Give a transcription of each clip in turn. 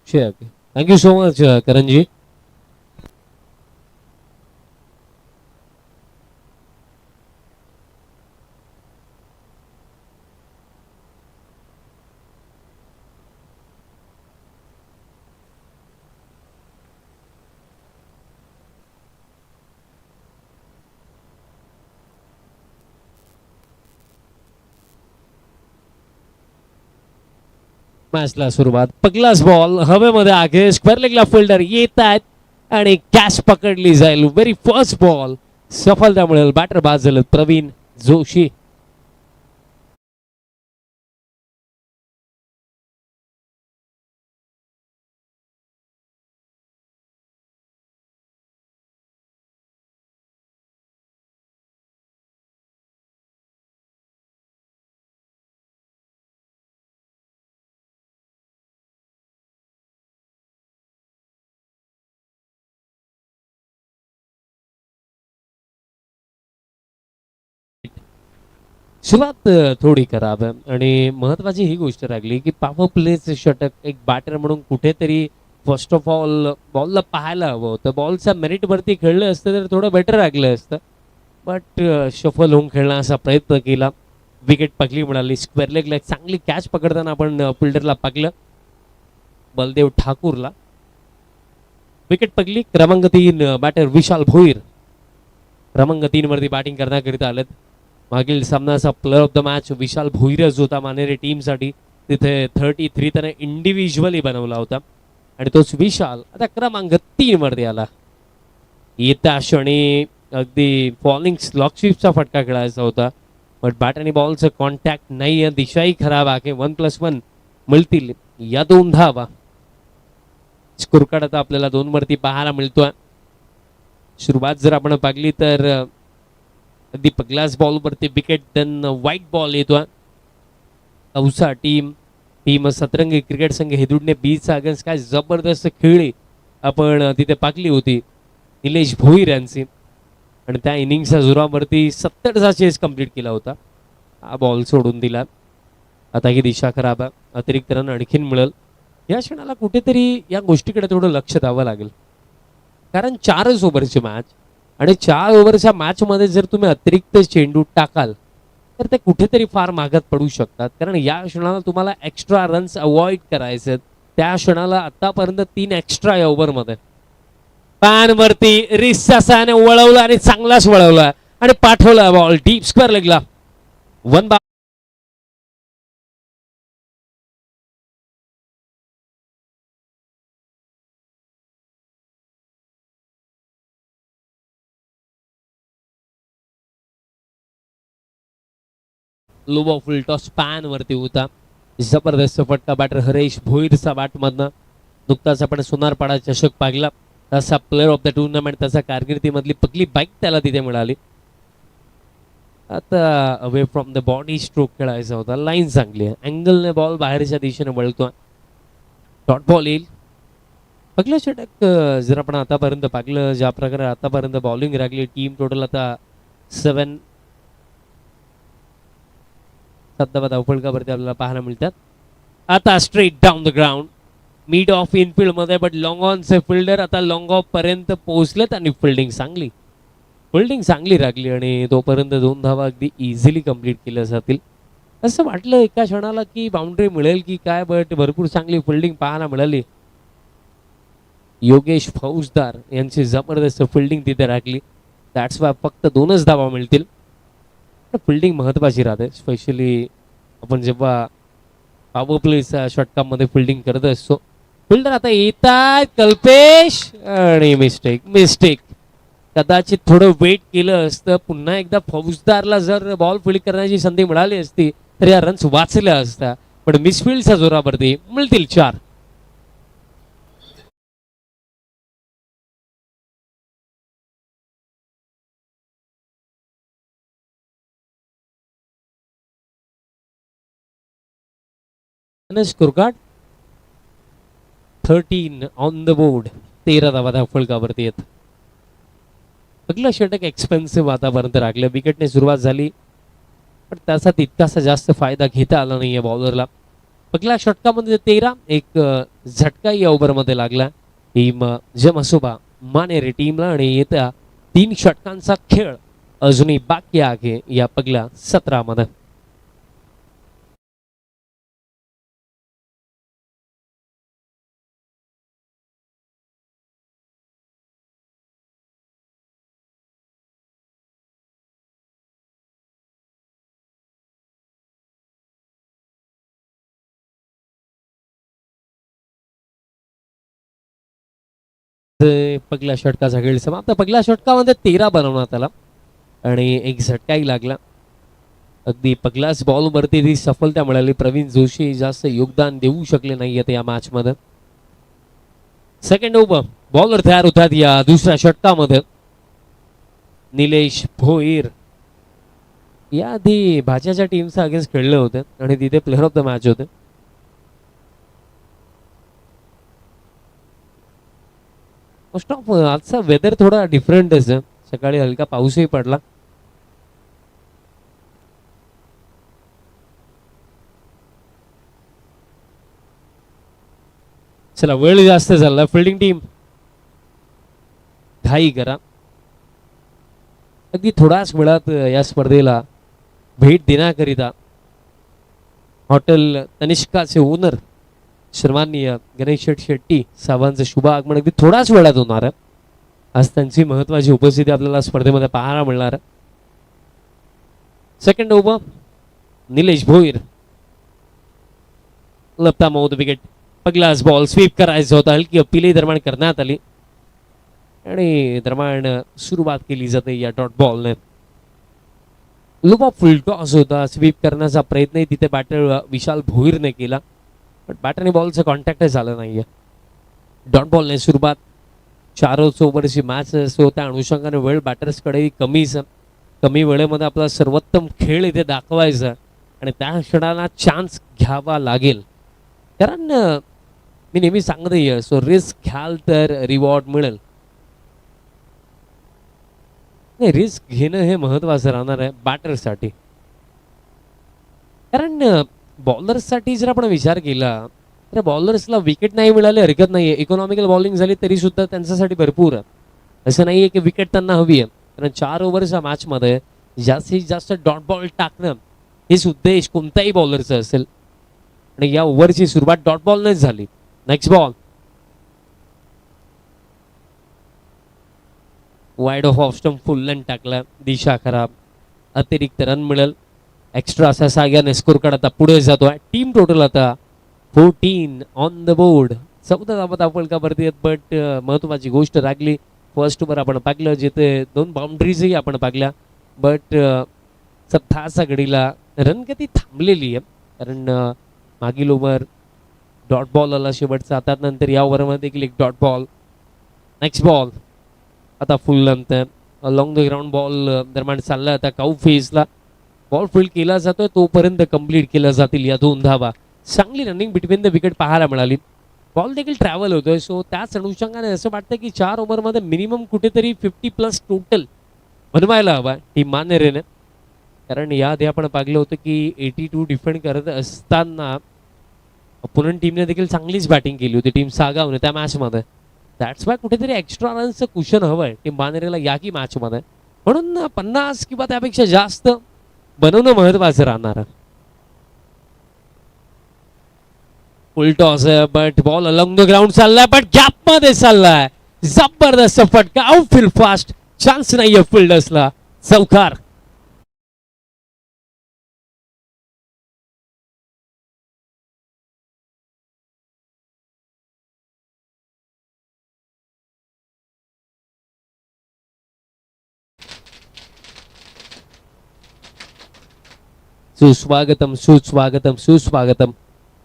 Thank you so much Karanji. मॅचला सुरुवात. पहिलाच बॉल हवेमध्ये आहे. स्क्वेअर लेगला फिल्डर येत आहेत आणि कॅच पकडली जाईल. व्हेरी फर्स्ट बॉल सफलता मिळेल. बॅटर बाद झालं प्रवीण जोशी. सुरुवात थोडी खराब आहे आणि महत्वाची ही गोष्ट राहिली की पॉवर प्लेच षटक एक बॅटर म्हणून कुठेतरी फर्स्ट ऑफ ऑल बॉलला पाहायला हवं होतं. बॉलच्या मेरिट वरती खेळलं असतं तर थोडं बेटर लागलं असतं. बट शफल होऊन खेळण्याचा प्रयत्न केला. विकेट पकली मिळाली. स्क्वेअर लेगला एक चांगली कॅच पकडताना आपण फिल्डरला पाकलं. बलदेव ठाकूरला विकेट पकली. क्रमांक 3 बॅटर विशाल भोईर क्रमांक 3 वरती बॅटिंग करण्याकरिता आलेत. मागील सामन्याचा प्लेअर ऑफ द मॅच विशाल भोईरच होता मानेरे टीमसाठी. तिथे 33 त्याने इंडिव्हिज्युअली बनवला होता आणि तोच विशाल आता क्रमांक 3 वरती आला. येत्या क्षणी अगदी फॉलिंग स्लॉक स्वीपचा फटका खेळायचा होता बट बॅट आणि बॉलचं कॉन्टॅक्ट नाही आहे. दिशाही खराब आहे. 1+1 मिळतील या 2 धावा. स्कोर कार्ड आता आपल्याला 2 वरती पाहायला मिळतोय. सुरुवात जर आपण पाहिली तर अगदी पहिल्याच बॉलवरती विकेट देन व्हाईट बॉल येतोय. औसा टीम सतरंगी क्रिकेट संघ हेदुडने बीचा अगेन्स्ट काय जबरदस्त खेळी आपण तिथे पाकली होती निलेश भोईर यांची आणि त्या इनिंगच्या जोरावरती 70चा चेस कंप्लीट केला होता. हा बॉल सोडून दिला. आता ही दिशा खराब आहे. अतिरिक्त रन आणखीन मिळेल. या क्षणाला कुठेतरी या गोष्टीकडे थोडं लक्ष द्यावं लागेल कारण 4च ओव्हरची मॅच आणि 4 ओव्हरच्या मॅचमध्ये जर तुम्ही अतिरिक्त चेंडू टाकाल तर ते कुठेतरी फार मागत पडू शकतात कारण या क्षणाला तुम्हाला एक्स्ट्रा रन्स अवॉइड करायचे. त्या क्षणाला आतापर्यंत 3 एक्स्ट्रा या ओव्हरमध्ये पॅनवरती रिसच्या साहाय्याने वळवला आणि चांगलाच वळवला आणि पाठवला बॉल डीप स्क्वेअर लेगला. 1 लो फुल टॉस पॅन वरती होता. जबरदस्त फटका बॅटर हरेश भोईरचा बॅटमधनं. नुकताच आपण सोनारपाडा चषक पाहिला. तसा प्लेअर ऑफ द टुर्नामेंट त्याचा कारकिर्दीमधली पहिली बाईक त्याला तिथे मिळाली. आता away from the body stroke खेळायचा होता. लाईन चांगली आहे. अँगलने बॉल बाहेरच्या दिशेने वळतो. डॉट बॉल येईल. पहिलं षटक जर आपण आतापर्यंत पाहिलं ज्या प्रकारे आतापर्यंत बॉलिंग लागली टीम टोटल आता 7 धावफलकावरती आपल्याला पाहायला मिळतात. आता straight down the ground mid of Enfield मध्ये बट लॉंग ऑनचे फिल्डर आता लॉंग ऑफ पर्यंत पोहोचलेत आणि फिल्डिंग चांगली राखली आणि तोपर्यंत 2 धावा अगदी इझिली कंप्लीट केल्या जातील असं वाटलं एका क्षणाला की बाउंड्री मिळेल की काय बट भरपूर चांगली फिल्डिंग पाहायला मिळाली. योगेश फौजदार यांची जबरदस्त फिल्डिंग तिथे राखली. दॅट्स वाय फक्त 2च धावा मिळतील. फिल्डिंग महत्वाची राहते स्पेशली आपण जेव्हा पॉवर प्लेच्या षटकामध्ये फिल्डिंग करत असतो. फिल्डर आता येतात कल्पेश आणि मिस्टेक कदाचित थोडं वेट केलं असतं. पुन्हा एकदा फौजदारला जर बॉल फील्ड करण्याची संधी मिळाली असती तर या रन्स वाचल्या असत्या पण मिसफिल्डच्या जोरावरती मिळतील 4. Score card 13 on the board. 13 धावा फलकावरती येत. पहिलं षटक एक्सपेन्सिव्ह आतापर्यंत राखलं. विकेटने सुरुवात झाली पण त्याचा तितकासा जास्त फायदा घेता आला नाहीये बॉलरला. पहिल्या षटकामध्ये 13, एक झटका या ओव्हरमध्ये लागला टीम जमसोबा मानेरे टीमला आणि येत्या 3 षटकांचा खेळ अजूनही बाकी आहे या पहिल्या 17 मध्ये. पहिल्या षटकाचा खेळ समाप्त. पहिल्या षटकामध्ये 13 बनवण्यात आला आणि एक झटकाही लागला. अगदी पहिल्याच बॉलवरती ती सफलता मिळाली. प्रवीण जोशी जास्त योगदान देऊ शकले नाही या मॅच मध्ये. सेकंड ओव्हर बॉलर तयार होतात या दुसऱ्या षटकामध्ये. निलेश भोईर या आधी भाच्याच्या टीमचा अगेन्स्ट खेळले होते आणि तिथे प्लेअर ऑफ द मॅच होते. मोस्ट ऑफ आजचा वेदर थोडा डिफरंटच आहे. सकाळी हलका पाऊसही पडला. चला वेळ जास्त झाला. फिल्डिंग टीम घाई करा. अगदी थोड्याच वेळात या स्पर्धेला भेट देण्याकरिता हॉटेल तनिष्काचे ओनर सन्माननीय गणेश शेट्टी साहेबांचं शुभ आगमन अगदी थोड्याच वेळात होणार आहे. आज त्यांची महत्वाची उपस्थिती आपल्याला स्पर्धेमध्ये पाहायला मिळणार आहे. सेकंड ओव्हर निलेश भोईर लपता मौत विकेट. पहिलाच बॉल स्वीप करायचा होता. हलकी अपीलही दरम्यान करण्यात आली आणि दरम्यान सुरुवात केली जाते या डॉट बॉलने. लुबा फुल टॉस होता. स्वीप करण्याचा प्रयत्नही तिथे बॅटर विशाल भोईरने केला पण बॅट आणि बॉलचं कॉन्टॅक्ट झालं नाहीये. डॉट बॉलने सुरुवात. 4 ओव्हरची मॅच असो त्या अनुषंगाने वेळ बॅटर्सकडे कमी वेळेमध्ये आपला सर्वोत्तम खेळ इथे दाखवायचा आणि त्या क्षणाला चान्स घ्यावा लागेल. कारण मी नेहमी सांगते सो रिस्क घ्याल तर रिवॉर्ड मिळेल. नाही रिस्क घेणं हे महत्वाचं राहणार आहे बॅटरसाठी. कारण बॉलर्ससाठी जर आपण विचार केला तर बॉलर्सला विकेट नाही मिळाली हरकत नाहीये. इकॉनॉमिकल बॉलिंग झाली तरी सुद्धा त्यांच्यासाठी भरपूर आहे. असं नाहीये की विकेट त्यांना हवी आहे. कारण 4 ओव्हरच्या मॅचमध्ये जास्तीत जास्त डॉट बॉल टाकणं हेच उद्देश कोणत्याही बॉलरचा असेल आणि या ओव्हरची सुरुवात डॉट बॉलनेच झाली. Next ball wide off stump फुल लेंथ टाकला. दिशा खराब. अतिरिक्त रन मिळेल. एक्स्ट्रा असा साग्याने स्कोर काढत पुढे जातोय. टीम टोटल आता 14 ऑन द बोर्ड. 14 धावा आपण का भरती बट महत्वाची गोष्ट लागली. फर्स्ट ओव्हर आपण पाहिलं जिथे 2 बाउंड्रीजही आपण पाहिल्या बट 17 घडीला रन गती थांबलेली आहे कारण मागील ओव्हर डॉट बॉल आला शेवटचा. आता नंतर या ओव्हरमध्ये देखील एक डॉट बॉल. नेक्स्ट बॉल आता full length along the ground ball दरम्यान चालला. आता काऊ फेसला बॉल फील्ड केला जातोय तोपर्यंत कंप्लीट केल्या जातील या 2 धावा. चांगली रनिंग बिटवीन द विकेट पाहायला मिळाली. बॉल देखील ट्रॅव्हल होतोय सो त्याच अनुषंगाने असं वाटतं की 4 ओव्हरमध्ये मिनिमम कुठेतरी 50+ टोटल बनवायला हवा टीम मानेरेने. कारण याआधी आपण पाहिलं होतं की 82 डिफेंड करत असताना अपोनंट टीमने देखील चांगलीच बॅटिंग केली होती टीम सागावने त्या मॅचमध्ये. दॅट्स वाय कुठेतरी एक्स्ट्रा रनचं कुशन हवंय टीम मानेरेला या की मॅचमध्ये. म्हणून 50 किंवा त्यापेक्षा जास्त बनवणं महत्वाचं राहणार. फुल toss but ball along the ground चाललाय बट गॅप मध्ये चाललाय. जबरदस्त फटका. Outfield fast. चान्स नाहीये फिल्डर्सला. चौकार. सुस्वागतम सुस्वागतम सुस्वागतम.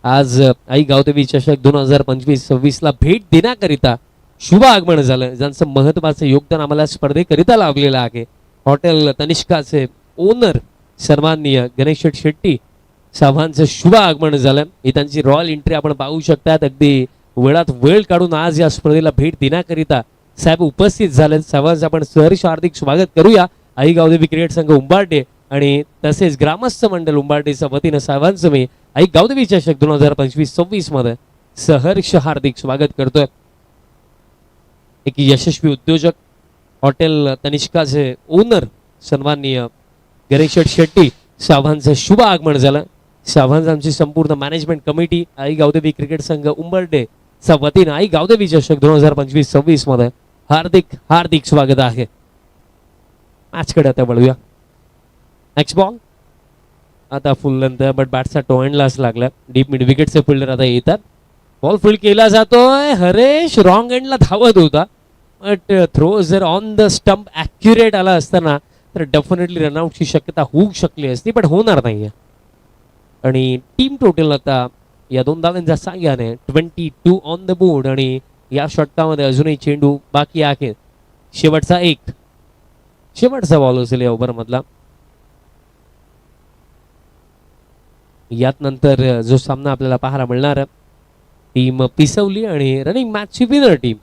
आज आई गावदेवी चषक 2025-26 ला भेट देण्याकरिता शुभ आगमन झालं. ज्यांचं महत्वाचं योगदान आम्हाला स्पर्धेकरिता लाभलेलं आहे. हॉटेल तनिष्काचे ओनर सन्माननीय गणेश शेट्टी साहेबांचं शुभ आगमन झालं. ही त्यांची रॉयल एंट्री आपण पाहू शकतात. अगदी वेळात वेळ काढून आज या स्पर्धेला भेट देण्याकरिता साहेब उपस्थित झाले. साहेबांचं आपण सहर्ष हार्दिक स्वागत करूया. आई गावदेवी क्रिकेट संघ उंबारडे आणि तसेच ग्रामस्थ मंडळ उंबारटीच्या वतीनं सर्वांचं मी आई गावदेवी चषक 2025-26 मध्ये सहर्ष हार्दिक स्वागत करतोय. एक यशस्वी उद्योजक, हॉटेल तनिष्काचे ओनर सन्माननीय गणेश शेट्टी साहेबांचं शुभ आगमन झालं. साहेबांची संपूर्ण मॅनेजमेंट कमिटी आई गावदेवी क्रिकेट संघ उंबरडे च्या वतीनं आई गावदेवी चषक 2025-26 मध्ये हार्दिक हार्दिक स्वागत आहे. मॅचकडे आता वळूया. नेक्स्ट बॉल आता फुल लेंथ बट बॅटचा टोएंडलाच लागला. डीप मिड विकेटचे फिल्डर आता येतात. बॉल फील्ड केला जातोय. हरेश रॉंग एंडला धावत होता, बट थ्रो जर ऑन द स्टंप ॲक्युरेट आला असताना तर डेफिनेटली रनआउटची शक्यता होऊ शकली असती, पण होणार नाहीये. आणि टीम टोटल आता या दोन धावांच्या साह्याने 22 ऑन द बोर्ड. आणि या षटकामध्ये अजूनही चेंडू बाकी आहे. शेवटचा बॉल असेल या ओव्हरमधला. यात नंतर जो सामना आपल्याला पाहायला मिळणार, टीम पिसवली आणि रनिंग मॅचची winner team.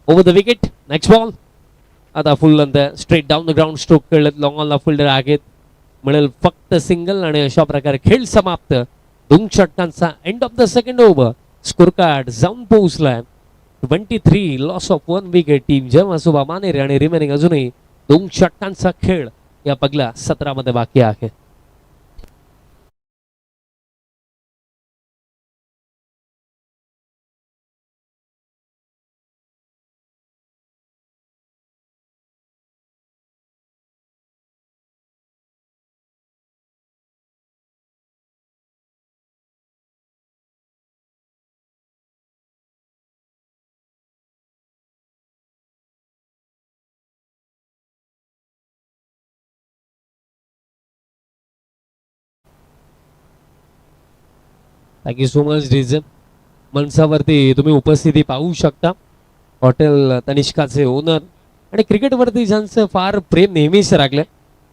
Over the wicket. Next ball आता full length straight down the ground stroke खेळत लॉंग ऑनला फिल्डर आहेत. मिळेल फक्त सिंगल आणि अशा प्रकारे खेळ समाप्त. 2 षटकांचा end of the second over. Score card जाऊन पोहोचलाय 23 लॉस ऑफ 1 विकेट. टीम जेव्हा सुभा मानेरे आणि रिमेनिंग अजूनही 2 षटकांचा खेळ या पहिल्या 17 मध्ये बाकी आहे. Thank you so much DJ. मंचावरती तुम्ही उपस्थिती पाहू शकता. हॉटेल तनिष्काचे ओनर आणि क्रिकेटवरती ज्यांचं फार प्रेम नेहमीच राखलं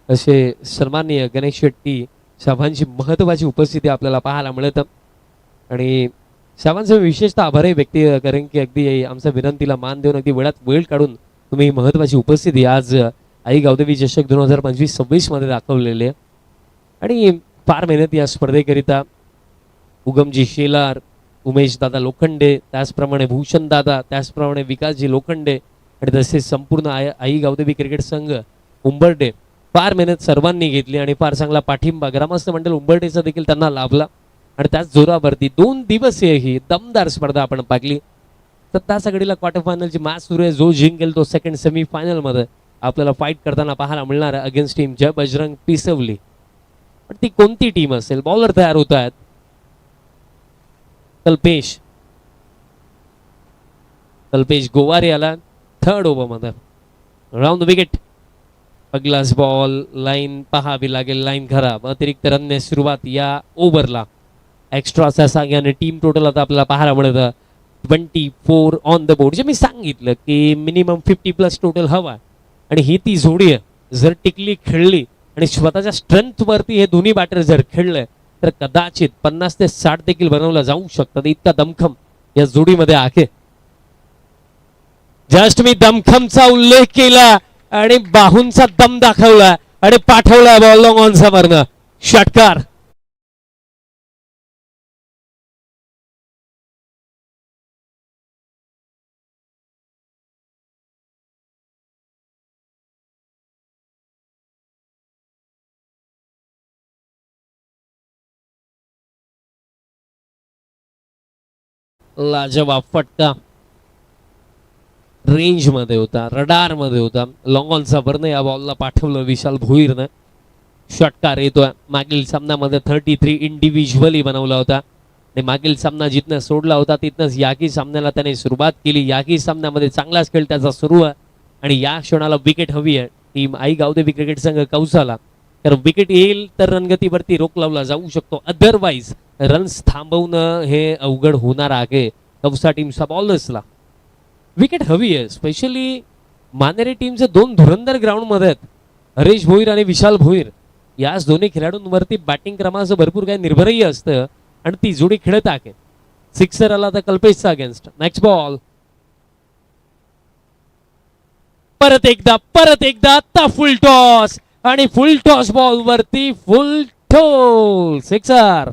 असे सन्माननीय गणेश शेट्टी साहेबांची महत्त्वाची उपस्थिती आपल्याला पाहायला मिळतं. आणि साहेबांचं विशेषतः आभारही व्यक्त करेन की अगदी आमच्या विनंतीला मान देऊन अगदी वेळात वेळ काढून तुम्ही महत्त्वाची उपस्थिती आज आई गावदेवी चषक 2025-26 मध्ये दाखवलेली आहे. आणि फार मेहनत या स्पर्धेकरिता उगमजी शेलार, उमेश दादा लोखंडे, त्याचप्रमाणे भूषण दादा, त्याचप्रमाणे विकासजी लोखंडे आणि तसेच संपूर्ण आई गावदेवी क्रिकेट संघ उंबरडे फार मेहनत सर्वांनी घेतली आणि फार चांगला पाठिंबा ग्रामस्थ मंडळ उंबरडेचा देखील त्यांना लाभला. आणि त्याच जोरावरती 2 दिवसीय ही दमदार स्पर्धा आपण पाहिली. तर त्या सगळीला क्वार्टर फायनलची मॅच सुरू आहे. जो जिंकेल तो सेकंड सेमीफायनल मध्ये आपल्याला फाईट करताना पाहायला मिळणार आहे अगेन्स्ट टीम जय बजरंग पिसवली. पण ती कोणती टीम असेल? बॉलर तयार होत आहेत. कल्पेश गोवारे आला थर्ड ओव्हर मध्ये. Round the wicket. पहिलाच बॉल लाईन पाहावी लागेल. लाईन खराब. अतिरिक्त रनने सुरुवात या ओव्हरला. एक्स्ट्राच्या सांग्याने टीम टोटल आता आपल्याला पाहायला मिळतं 24 ऑन द बोर्ड. जे मी सांगितलं की मिनिमम 50+ टोटल हवा आणि ही ती जोडी आहे. जर टिकली, खेळली आणि स्वतःच्या स्ट्रेंथ वरती हे दोन्ही बॅटर जर खेळले तर कदाचित 50 ते 60 देखील बनवलं जाऊ शकतं. इतका दमखम या जोडीमध्ये आहे. जस्ट मी दमखमचा उल्लेख केला आणि बाहूंचा दम दाखवला आणि पाठवला बॉल लॉंग ऑन समोरनं. षटकार. लाजवाब फटका. रेंज मध्ये होता, रडार मध्ये होता. लॉंग ऑनचा वरनं या बॉलला पाठवलं विशाल भोईरनं. षटकार येतोय. मागील सामन्यामध्ये 33 इंडिव्हिज्युअली बनवला होता आणि मागील सामना जिथनं सोडला होता तिथनंच याकी सामन्याला त्याने सुरुवात केली. याकी सामन्यामध्ये चांगलाच खेळ त्याचा सुरू आहे आणि या क्षणाला विकेट हवी आहे टीम आई गावदेवी क्रिकेट संघ कौसाला. तर विकेट येईल तर रणगतीवरती रोख लावला जाऊ शकतो. अदरवाईज रन्स थांबवणं हे अवघड होणार आहे कौसा टीमचा बॉलर्सला. विकेट हवी आहे. स्पेशली मानेरे टीमचे 2 धुरंधर ग्राउंड मध्ये आहेत. हरेश भोईर आणि विशाल भोईर याच दोन्ही खेळाडूंवरती बॅटिंग क्रमाचं भरपूर काही निर्भरही असतं आणि ती जोडी खेळत आहे. सिक्सर आला तर कल्पेशचा अगेन्स्ट. नेक्स्ट बॉल परत एकदा आता फुल टॉस आणि फुल टॉस बॉल वरती फुल टोल सिक्सर.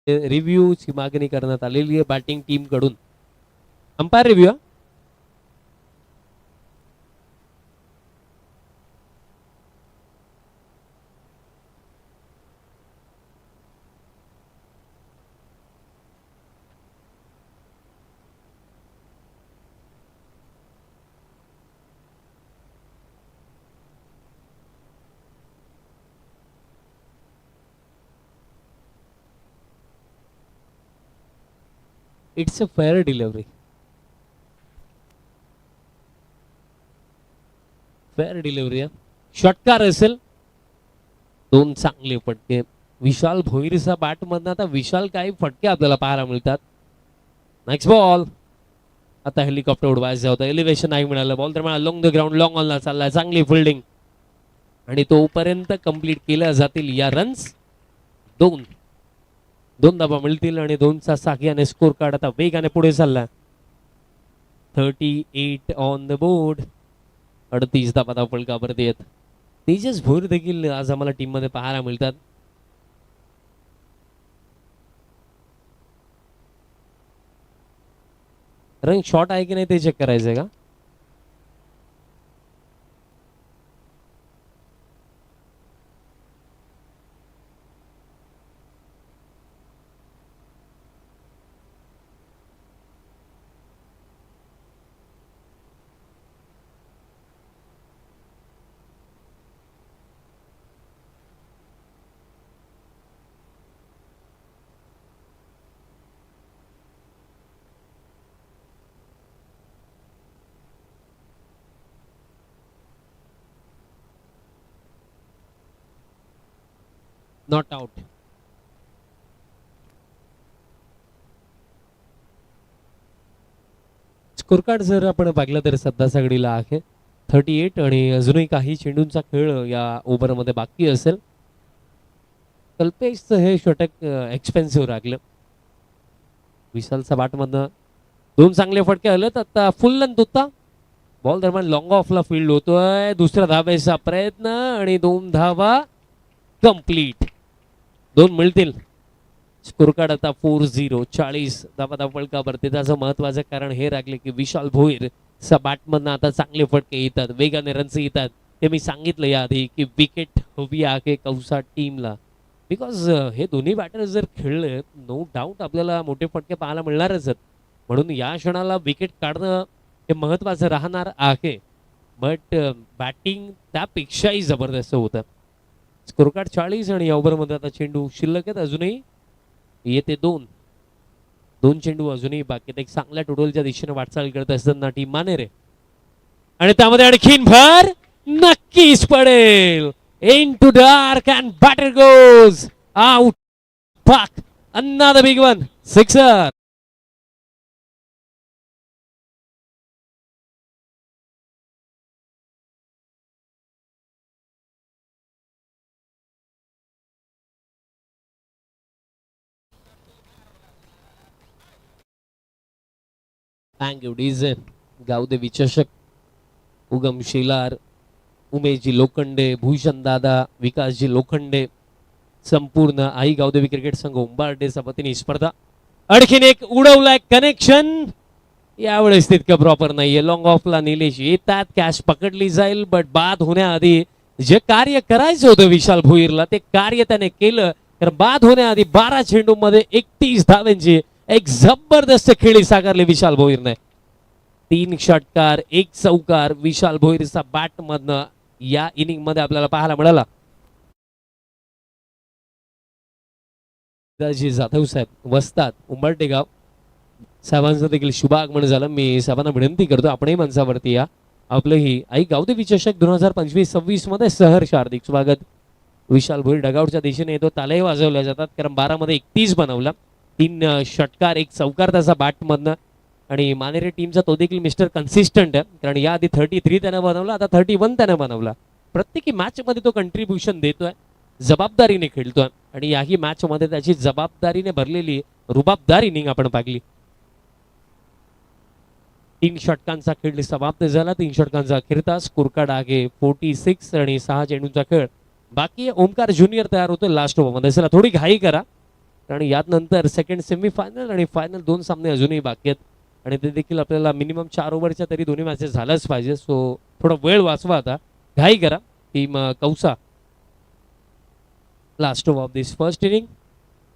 रिव्ह्यूची मागणी करण्यात आलेली आहे बॅटिंग टीम कडून. Umpire review. It's a fair delivery. Fair delivery आहे. षटकार असेल. दोन चांगले फटके विशाल भोईरचा बॅट मधनं. आता विशाल काही फटके आपल्याला पाहायला मिळतात. Next ball. आता हेलिकॉप्टर उडवायचं होतं. एलिव्हेशन नाही मिळालं. बॉल दरम्यान लॉंग द ग्राउंड लॉंग ऑनला चाललाय. चांगली फिल्डिंग आणि तोपर्यंत कंप्लीट केल्या जातील या रन्स. दोन धाबा मिळतील आणि 2चा साखियाने स्कोर कार्ड आता वेगाने पुढे चालला. 38 ऑन द बोर्ड. 38 धाबा धावफलकावरती येत. तेजस भोईर देखील आज आम्हाला टीम मध्ये पाहायला मिळतात. रन शॉट आहे की नाही ते चेक करायचंय का. Not out. स्कोर कार्ड जर आपण पाहिलं तर सध्या सगळीला आहे 38 आणि अजूनही काही चेंडूंचा खेळ या ओव्हरमध्ये बाकी असेल. कल्पेशचं हे षटक एक्सपेन्सिव्ह लागलं. विशालचा बॅटमधनं 2 चांगले फटके आले. आता फुल लेंथ होता. बॉल दरम्यान लॉंग ऑफला फील्ड होतोय. दुसऱ्या धाब्याचा प्रयत्न आणि 2 धावा कंप्लीट. 2 मिळतील. स्कोर कार्ड आता 4-0. 40 धावा धावफलकावरती. त्याचं महत्वाचं कारण हे राखले की विशाल भोईर चा बॅटमधनं आता चांगले फटके येतात. वेगाने रन्स येतात. ते मी सांगितलं याआधी की विकेट हवी आहे कौसा टीमला. बिकॉज हे दोन्ही बॅटर जर खेळले नो डाऊट आपल्याला मोठे फटके पाहायला मिळणारच आहेत. म्हणून या क्षणाला विकेट काढणं हे महत्वाचं राहणार आहे. बट बॅटिंग त्यापेक्षाही जबरदस्त होतं. स्कोर कार्ड 40 आणि या ओव्हरमध्ये आता चेंडू शिल्लक आहेत अजूनही. येते 2 चेंडू अजूनही बाकी. एक चांगल्या टोटलच्या दिशेने वाटचाल करत असताना टीम मानेरे आणि त्यामध्ये आणखीन भर नक्कीच पडेल. Into dark and batter goes out. पाक another big one sixer. Thank you DJ. Gavdevi चषक. उगम शेलार, उमेशजी लोखंडे, भूषण दादा, विकासजी लोखंडे, संपूर्ण आई गावदेवी क्रिकेट संघ उंबारडे वतीने स्पर्धा. आणखीन एक उडवलाय कनेक्शन. यावेळेस तितकं प्रॉपर नाहीये. लॉंग ऑफला निलेश येतात. कॅश पकडली जाईल बट बाद होण्याआधी जे कार्य करायचं होतं विशाल भोईरला ते कार्य त्याने केलं. तर बाद होण्याआधी 12 चेंडू मध्ये 31 धावांची एक जबरदस्त खेळी साकारली विशाल भोईरने. 3 षटकार 1 चौकार विशाल भोईरचा बॅट मधनं या इनिंग मध्ये आपल्याला पाहायला मिळाला. जाधव साहेब वसतात उंबरटेगाव साहेबांचं देखील शुभागमन झालं. मी साहेबांना विनंती करतो आपणही मंचावरती या. आपलं ही आई गावदेवी चषक 2025-26 मध्ये सहर्ष हार्दिक स्वागत. विशाल भोईर डगआउटच्या दिशेने येतो. तालाही वाजवल्या जातात कारण 12 मध्ये 31 बनवला. 3 षटकार 1 चौकार त्याचा बॅट मधनं आणि मानेरे टीमचा तो देखील मिस्टर कन्सिस्टंट आहे कारण याआधी 33 त्यानं बनवला. आता 31 त्यानं बनवला. प्रत्येकी मॅच मध्ये तो कंट्रीब्युशन देतोय. जबाबदारीने खेळतोय आणि याही मॅच मध्ये त्याची जबाबदारीने भरलेली रुबाबदार इनिंग आपण पाहिली. 3 षटकांचा खेळ समाप्त झाला. 3 षटकांचा अखेरचा स्कोर कार्ड आहे 46 आणि 6 चेंडूंचा खेळ बाकी. ओमकार ज्युनियर तयार होतो लास्ट ओव्हरमध्ये. चला थोडी घाई करा कारण यात नंतर सेकंड सेमीफायनल आणि फायनल 2 सामने अजूनही बाकी आहेत आणि ते देखील आपल्याला मिनिमम 4 ओव्हरच्या तरी दोन्ही मॅचेस झाल्याच पाहिजे. सो थोडा वेळ वाचवा, आता घाई करा. टीम कौसा last over of this first inning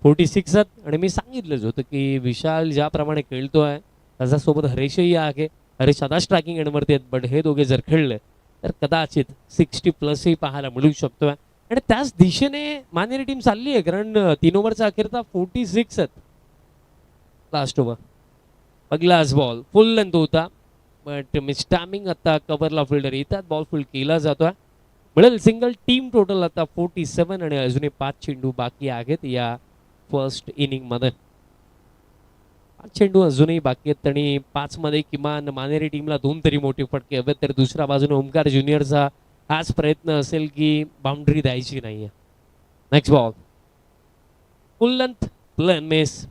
46 आणि मी सांगितलंच होतं की विशाल ज्याप्रमाणे खेळतोय त्याच्यासोबत हरेशही आहे. हरेश आता स्ट्रायकिंग एंडवरती आहेत, बट हे दोघे जर खेळले तर कदाचित 60+ पाहायला मिळू शकतोय आणि त्याच दिशेने मानेरी टीम चालली आहे कारण 3 ओव्हरचा अखेरचा 46 आहेत. लास्ट ओव्हर पहिलाच बॉल फुल लेंथ होता बट मिस्टॅमिंग आता कव्हरला फिल्डर येतात. बॉल फुल केला जातोय. मिळेल सिंगल. टीम टोटल आता 47 आणि अजूनही 5 चेंडू बाकी आहेत या फर्स्ट इनिंग मध्ये. 5 चेंडू अजूनही बाकी आहेत आणि 5 मध्ये किमान मानेरी टीमला 2 तरी मोठे फटके हवेत. तर दुसऱ्या बाजूने ओमकार ज्युनियरचा हाच प्रयत्न असेल की बाउंड्री द्यायची नाहीये. नेक्स्ट बॉल फुल लेंथ प्लेन मेस.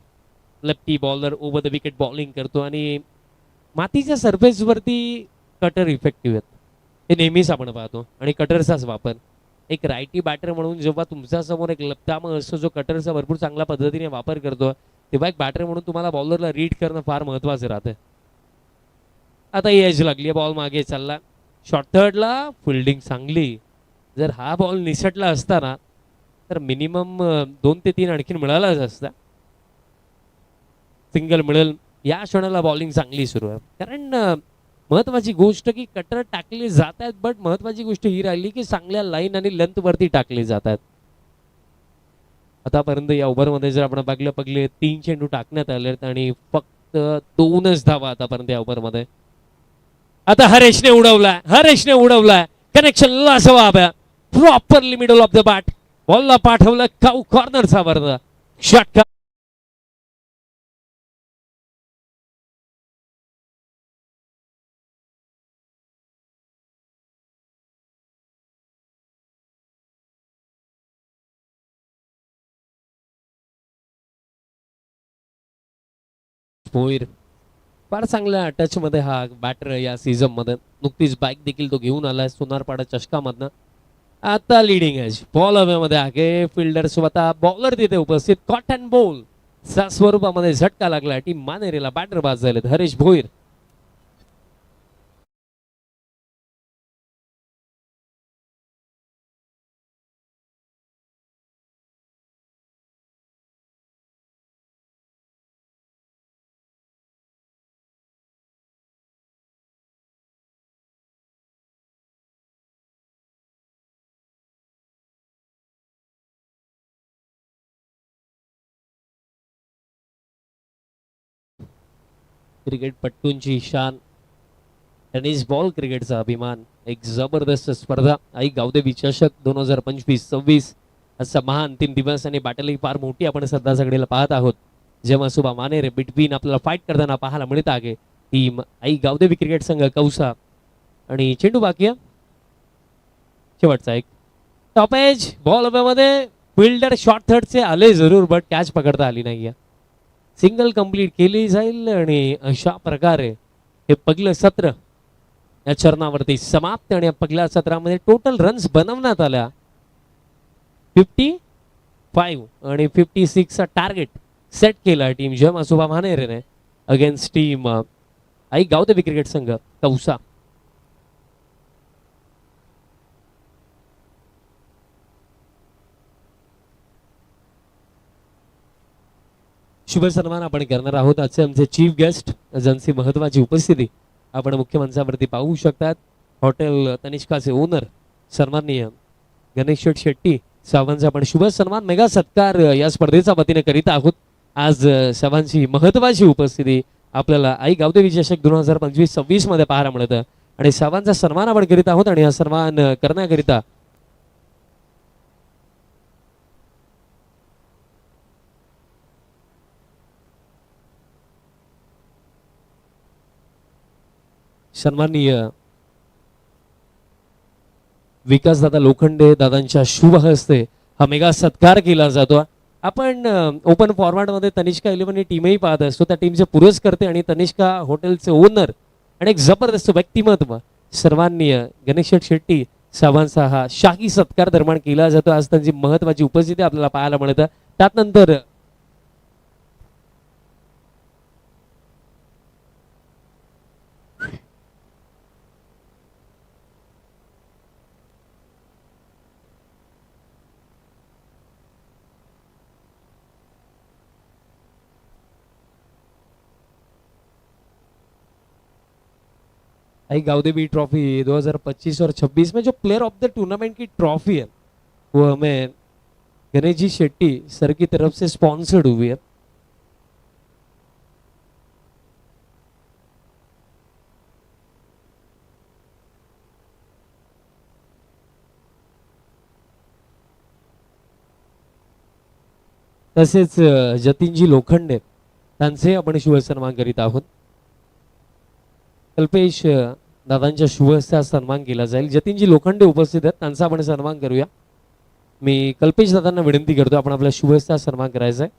Lefty bowler over the wicket bowling करतो आणि मातीच्या सरफेसवरती कटर इफेक्टिव्ह आहेत हे नेहमीच आपण पाहतो आणि कटरचाच वापर. एक रायटी बॅटर म्हणून जेव्हा तुमच्या समोर एक लपताम असतो जो कटरचा भरपूर चांगल्या पद्धतीने वापर करतो तेव्हा एक बॅटर म्हणून तुम्हाला बॉलरला रीड करणं फार महत्वाचं राहतं. आता एज लागली, बॉल मागे चालला. शॉर्ट थर्डला फिल्डिंग चांगली. जर हा बॉल निसटला असता ना तर मिनिमम 2 ते 3 आणखीन मिळालाच असता. सिंगल मिळेल. या क्षणाला बॉलिंग चांगली सुरू आहे कारण महत्वाची गोष्ट की कटर टाकले जात आहेत बट महत्वाची गोष्ट ही राहिली की चांगल्या लाईन आणि लेंथ वरती टाकले जात आहेत. आतापर्यंत या ओव्हरमध्ये जर आपण पगले 3 चेंडू टाकण्यात आले आणि फक्त 2च धावा आतापर्यंत या ओव्हरमध्ये. आता हरेशने उडवलाय कनेक्शन जवाब properly middle of the bat. बॉलला पाठवलं काऊ कॉर्नरचा वरदा षटकार. भोईर फार चांगल्या टच मध्ये हा बॅटर या सीझन मध्ये. नुकतीच बाईक देखील तो घेऊन आलाय सोनारपाडा चषकामधनं. आता लिडिंग एज बॉल हवेमध्ये आहे. फिल्डर स्वतः बॉलर तिथे उपस्थित. कॉट अँड बॉल च्या स्वरूपामध्ये झटका लागला. टीम मानेरीला बॅटर बाद झालेत हरेश भोईर. क्रिकेट पट्टूंची शान. टेनिस बॉल क्रिकेटचा अभिमान. एक जबरदस्त स्पर्धा आई गावदेवी चषक 2025-26 असा महान 3 दिवस आणि बॅटल ही फार मोठी आपण सध्या सगळ्याला पाहत आहोत. जेव्हा सुभा मानेरे बिटवीन आपल्याला फाईट करताना पाहायला मिळत आहे. टीम आई गावदेवी क्रिकेट संघ कौसा आणि चेंडू बाकी आहे. शेवटचा एक टॉप एज बॉल मध्ये फिल्डर शॉर्ट थर्डचे आले जरूर बट कॅच पकडता आली नाहीये. सिंगल कंप्लीट केली जाईल आणि अशा प्रकारे हे पहिलं सत्र या चरणावरती समाप्त. आणि या पहिल्या सत्रामध्ये टोटल रन्स बनवण्यात आल्या 55 आणि 56 चा टार्गेट सेट केला टीम जेव्हा सुभा मानेरेने अगेन्स्ट टीम आई गावदेवी क्रिकेट संघ कौसा. शुभ सन्मान आपण करणार आहोत. आजचे आमचे चीफ गेस्ट ज्यांची महत्वाची उपस्थिती आपण मुख्य मंचावरती पाहू शकतात. हॉटेल तनिष्काचे ओनर सन्माननीय गणेश शेट्टी सावंतचा आपण शुभ सन्मान मेगा सत्कार या स्पर्धेच्या वतीने करीत आहोत. आज सावंतची महत्वाची उपस्थिती आपल्याला आई गावदेवी चषक 2025-26 मध्ये पाहायला मिळतं आणि सावंतचा सन्मान आपण करीत आहोत. आणि हा सन्मान करण्याकरिता सन्माननीय विकास दादा लोखंडे दादांच्या शुभ हस्ते हा मेगा सत्कार केला जातो. आपण ओपन फॉर्मॅटमध्ये तनिष्का 11 ही टीमही पाहत असतो. त्या टीमचे पुरस्कर्ते आणि तनिष्का हॉटेलचे ओनर आणि एक जबरदस्त व्यक्तिमत्व सर्वांनीय गणेश शेट्टी साहेबांचा हा शाही सत्कार दरम्यान केला जातो. आज त्यांची महत्वाची उपस्थिती आपल्याला पाहायला मिळतं. त्यानंतर आई गाउदेबी ट्रॉफी 2025 और 26 में जो प्लेयर ऑफ द टूर्नामेंट की ट्रॉफी है वो हमें गणेश जी शेट्टी सर की तरफ से स्पॉन्सर्ड हुई है. तसेच जतीनजी लोखंडे त्यांचे आपण शुभसन्मान करीत आहोत. कल्पेश दादांच्या शुभ हस्ते सन्मान केला जाईल. जतीनजी लोखंडे उपस्थित आहेत, त्यांचा आपण सन्मान करूया. मी कल्पेश दादांना विनंती करतो आपण आपल्या शुभ हस्ते सन्मान करायचा आहे.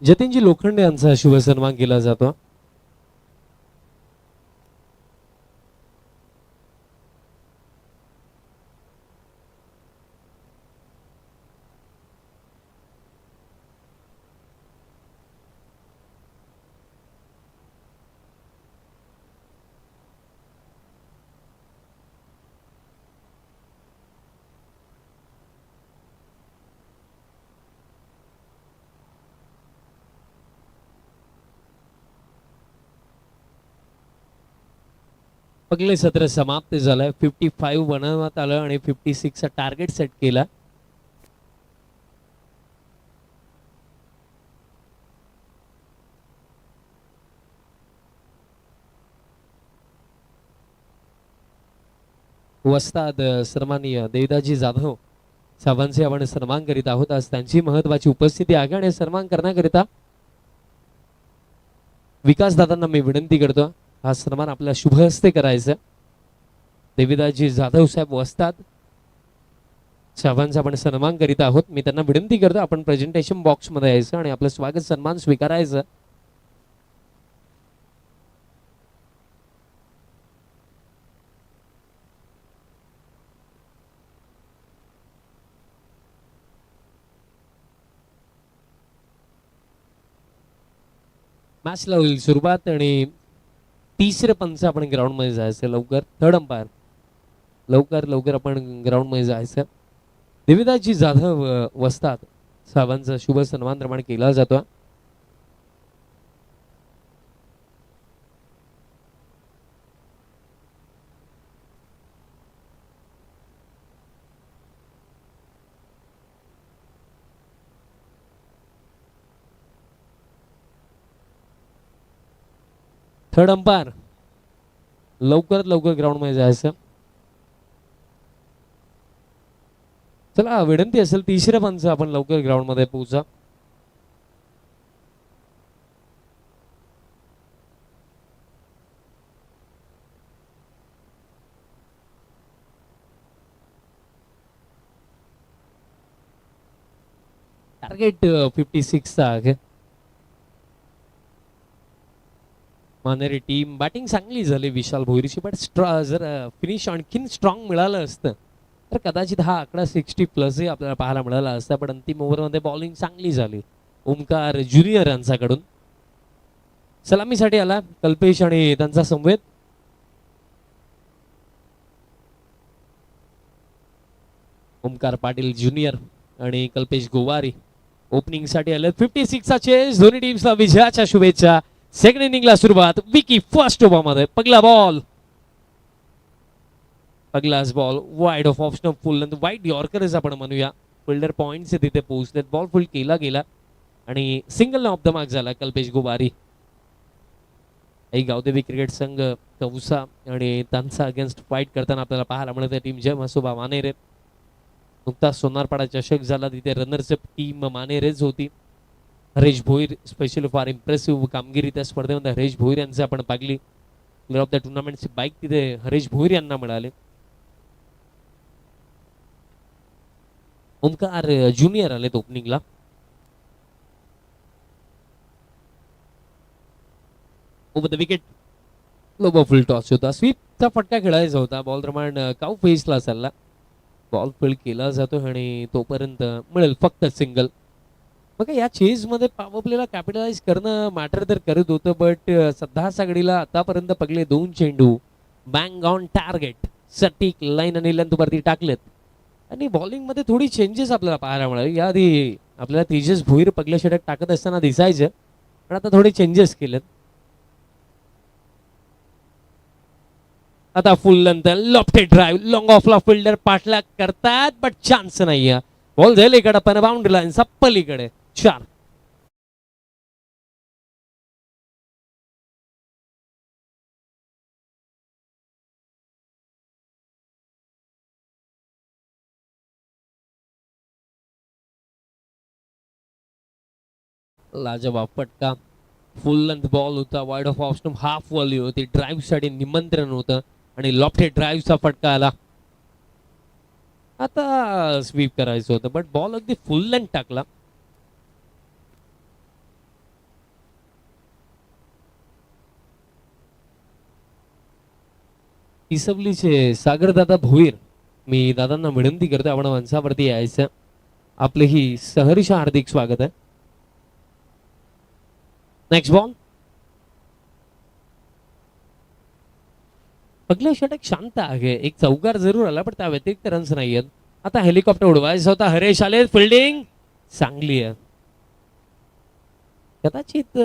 जतीनजी लोखंडे यांचा शुभ सन्मान केला जातो. पगले सत्र समाप्त झालंय. 55 बनवण्यात आलं आणि 56 चा टार्गेट सेट केला. वस्ताद सन्माननीय देवदाजी जाधव साहेबांचे आपण सन्मान करीत आहोत. आज त्यांची महत्वाची उपस्थिती आहे आणि सन्मान करण्याकरिता विकास दादांना मी विनंती करतो हा सन्मान आपल्या शुभ हस्ते करायचा. देवीदासजी जाधव साहेब वस्ताद साहेबांचा आपण सन्मान करीत आहोत. मी त्यांना विनंती करतो आपण प्रेझेंटेशन बॉक्स मध्ये यायचं आणि आपलं स्वागत सन्मान स्वीकारायचं. मॅचला होईल सुरुवात आणि तिसरे पंच आपण ग्राउंड मध्ये जायचं लवकर. थर्ड अंपायर लवकर आपण ग्राउंड मध्ये जायचं. देवीदासजी जाधव वस्ताद साहेबांचा शुभ सन्मान निर्माण केला जातो. थर्ड अंपायर लवकर ग्राउंड मध्ये जायचं. चला विनंती असेल तिसऱ्या पंच आपण लवकर ग्राउंड मध्ये पोहोचा. टार्गेट 56 चा आहे. मानेरी टीम बॅटिंग चांगली झाली विशाल भोईरची, बट जर फिनिश आणखीन स्ट्रॉंग मिळालं असतं तर कदाचित हा आकडा 60 प्लसही आपल्याला पाहायला मिळाला असता. पण अंतिम ओव्हरमध्ये बॉलिंग चांगली झाली ओमकार ज्युनियर यांच्याकडून. सलामीसाठी आला कल्पेश आणि त्यांचा संवेद. ओमकार पाटील ज्युनियर आणि कल्पेश गोवारी ओपनिंग साठी आले. 56 चा चेस. दोन्ही टीम्सला विजयाच्या शुभेच्छा. सेकंड इनिंगला सुरुवात. विकी फर्स्ट ओव्हर मध्ये पहिला बॉल पहिलाच ball wide off option full wide यॉर्करच आपण म्हणूया. फिल्डर पॉइंट्स तिथे पोहोचलेत. बॉल फुल केला गेला आणि सिंगल ऑफ द मार्क झाला कल्पेश गोवारी. गावदेवी क्रिकेट संघ कौसा आणि त्यांचा अगेन्स्ट फाईट करताना आपल्याला पाहायला मिळत आहे. टीम जय मसोबा मानेरे नुकताच सोनारपाडा चषक झाला तिथे रनर्सअप टीम मानेरेच होती. Haresh Bhoir specially for impressive कामगिरी त्या स्पर्धेमध्ये हरेश भोईर यांचे आपण पाहिली. प्लेअर ऑफ द टुर्नामेंटची बाईक तिथे हरेश भोईर यांना मिळाले. ओमकार ज्युनियर आलेत ओपनिंगला. Over the wicket, low full toss होता. स्वीपचा फटका खेळायचा होता. बॉल रमांड काऊ फेसला चालला. बॉल फील्ड केला जातो आणि तोपर्यंत मिळेल फक्त सिंगल. बघा या चेजमध्ये पॉवर प्लेला कॅपिटलाइज करणं मॅटर तर करत होतं, बट सध्या सागडीला आतापर्यंत पगले 2 चेंडू बँग ऑन टार्गेट सटीक लाईन आणि लेंथ वरती टाकलेत. आणि बॉलिंगमध्ये थोडी चेंजेस आपल्याला पाहायला मिळाले. याआधी आपल्याला तेजस भोईर पगले षटक टाकत असताना दिसायचं, पण आता थोडे चेंजेस केलेत. आता full length lofted drive long ऑफला फिल्डर पाठलाग करतात, बट चान्स नाही. बॉल जाईल इकडे पण बाउंड्री लाईन सप्पलीकडे 4. लाजवाब फटका. फुल लेंथ बॉल होता. Wide off option half volley होती. ड्राईव्ह साठी निमंत्रण होतं आणि लॉफ्टेड ड्राईव्हचा फटका आला. आता स्वीप करायचं होतं, बट बॉल अगदी फुल लेंथ टाकला. इसवलीचे सागरदादा भोईर, मी दादांना विनंती करतो आपण मंचावरती यायचं. आपले ही सहर्ष हार्दिक स्वागत आहे. Next ball. पगले षटक शांत आहे. एक चौकार जरूर आला, पण त्या व्यतिरिक्त रन्स नाही आहेत. आता हेलिकॉप्टर उडवायचा होता. हरेश आले. फिल्डिंग चांगली आहे. कदाचित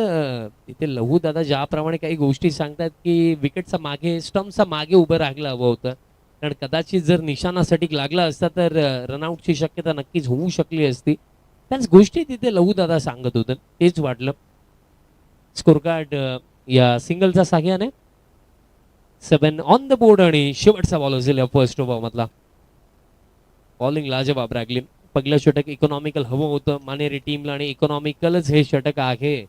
तिथे लहू दादा ज्याप्रमाणे काही गोष्टी सांगतात की विकेटचा मागे स्टम्पचा मागे उभं राहायला हवं होतं, कारण कदाचित जर निशाणा सटीक लागला असता तर रनआउटची शक्यता नक्कीच होऊ शकली असती. त्याच गोष्टी तिथे लहू दादा सांगत होतं, तेच वाटलं. स्कोर कार्ड या सिंगलच्या साह्याने 7 ऑन द बोर्ड आणि शेवटचा बॉल असेल या फर्स्ट ओव्हर मधला. बॉलिंग लाजवाब रागली. पहिलं षटक इकॉनॉमिकल हवं होतं मानेरी टीमला आणि इकॉनॉमिकलच हे षटक आहे.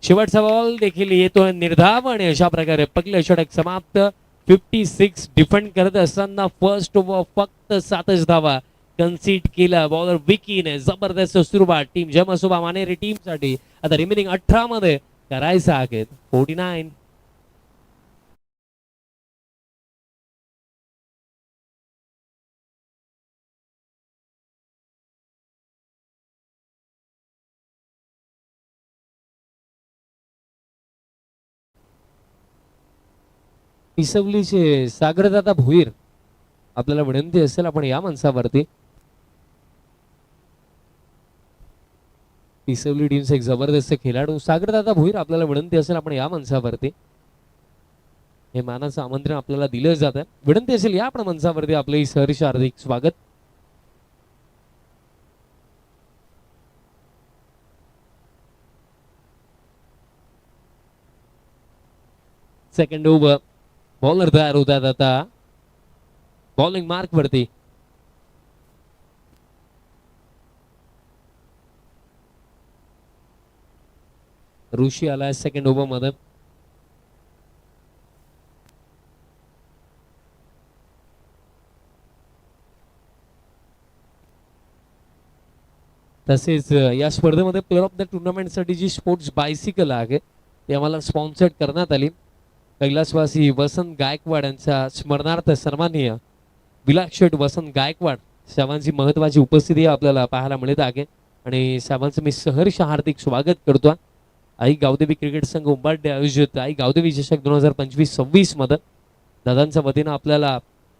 शेवटचा बॉल देखील येतोय निर्धाव आणि अशा प्रकारे पहिलं षटक समाप्त. 56 डिफेंड करत असताना फर्स्ट ओव्हर फक्त 7च धावा कन्सीड केला. बॉलर विकीने जबरदस्त सुरुवात टीम जमसोबा मानेरी टीम साठी. आता रिमेनिंग 18 मध्ये करायचं आहे 49. पिसवलीचे सागरदादा भोईर, आपल्याला विनंती असेल आपण या माणसावरती. पिसवली टीमचा एक जबरदस्त खेळाडू सागरदादा भोईर, आपल्याला विनंती असेल आपण या माणसावरती. हे मानाचं आमंत्रण आपल्याला दिलं जात आहे. विनंती असेल या आपण मंचावरती. आपले सहर्ष हार्दिक स्वागत. Second over. बॉलर तयार होतात आता बॉलिंग मार्क वरती. ऋषी आलाय सेकंड ओव्हर मध्ये. तसेच या स्पर्धेमध्ये प्लेअर ऑफ द टुर्नामेंट साठी जी स्पोर्ट्स बायसिकल आहे ती आम्हाला स्पॉन्सर्ड करण्यात आली. कैलासवासी वसंत गायकवाड यांचा स्मरणार्थ सन्माननीय विलास वसंत गायकवाड साहेबांची महत्वाची उपस्थिती आपल्याला पाहायला मिळत आहे आणि साहेबांचं मी सहर्ष हार्दिक स्वागत करतो. आई गावदेवी क्रिकेट संघ उंबारडे आयोजित आई गावदेवी चषक 2025-26 मध्ये दादांच्या वतीनं आपल्याला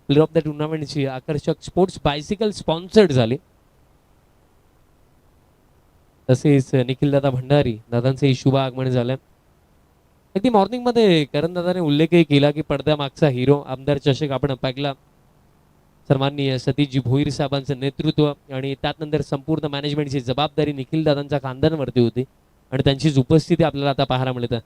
प्लेअर ऑफ द टुर्नामेंटची आकर्षक स्पोर्ट्स बायसिकल स्पॉन्सर्ड झाली. तसेच निखिल दादा भंडारी दादांचे शुभ आगमन झालं. अगदी मॉर्निंग मध्ये करण दादाने उल्लेखही केला की पडद्यामागचा हिरो आमदार चषक आपण पाहिला. सन्माननीय सतीशजी भोईर साहेबांचं नेतृत्व आणि त्यानंतर संपूर्ण मॅनेजमेंटची जबाबदारी निखिल दादांच्या खांद्यांवरती होती आणि त्यांचीच उपस्थिती आपल्याला आता पाहायला मिळते.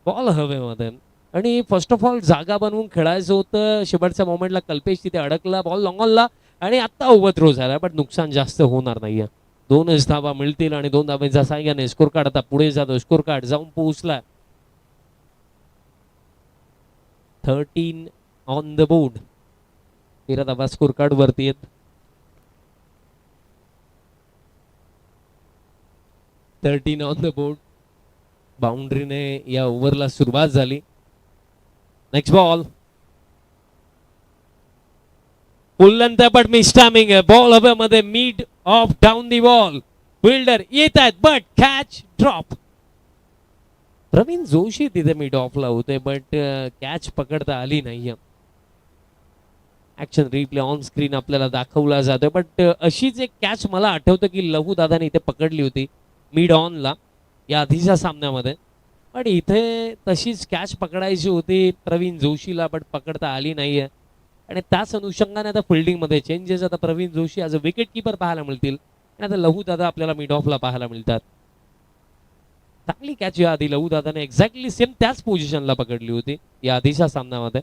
बॉल हवेमध्ये आणि फर्स्ट ऑफ ऑल जागा बनवून खेळायचं होतं. शेवटच्या मोमेंटला कल्पेश तिथे अडकला. बॉल लॉंग ऑनला आणि आता ओव्हर थ्रो झाला, पण नुकसान जास्त होणार नाहीये. 2च धावा मिळतील आणि 2 धाब्यांच्या साह्याने स्कोर कार्ड आता पुढे जातो. स्कोर कार्ड जाऊन पोहोचला 13 on the board. 13 dhaba score card वरती आहेत. 13 ऑन द बोर्ड. बाउंड्रीने या ओव्हरला सुरुवात झाली. Next ball. पुल्लंत बट मिस टायमिंग आहे. बॉल हवेमध्ये mid off down the ball. Fielder येत आहेत but catch drop. Praveen Joshi तिथे मिड ऑफला होते बट कॅच पकडता आली नाही. ऍक्शन रिप्ले ऑन स्क्रीन आपल्याला दाखवला जातोय बट अशीच एक कॅच मला आठवतं की लहू दादाने इथे पकडली होती मिड ऑनला या आधीच्या सामन्यामध्ये. पण इथे तशीच कॅच पकडायची होती प्रवीण जोशीला बट पकडता आली नाहीये. आणि त्याच अनुषंगाने आता फिल्डिंगमध्ये चेंजेस. आता Pravin Joshi as a wicket keeper पाहायला मिळतील आणि आता लहू दादा आपल्याला मिड ऑफला पाहायला मिळतात. चांगली कॅच या आधी लहू दादाने एक्झॅक्टली सेम त्याच पोझिशनला पकडली होती या आधीच्या सामन्यामध्ये.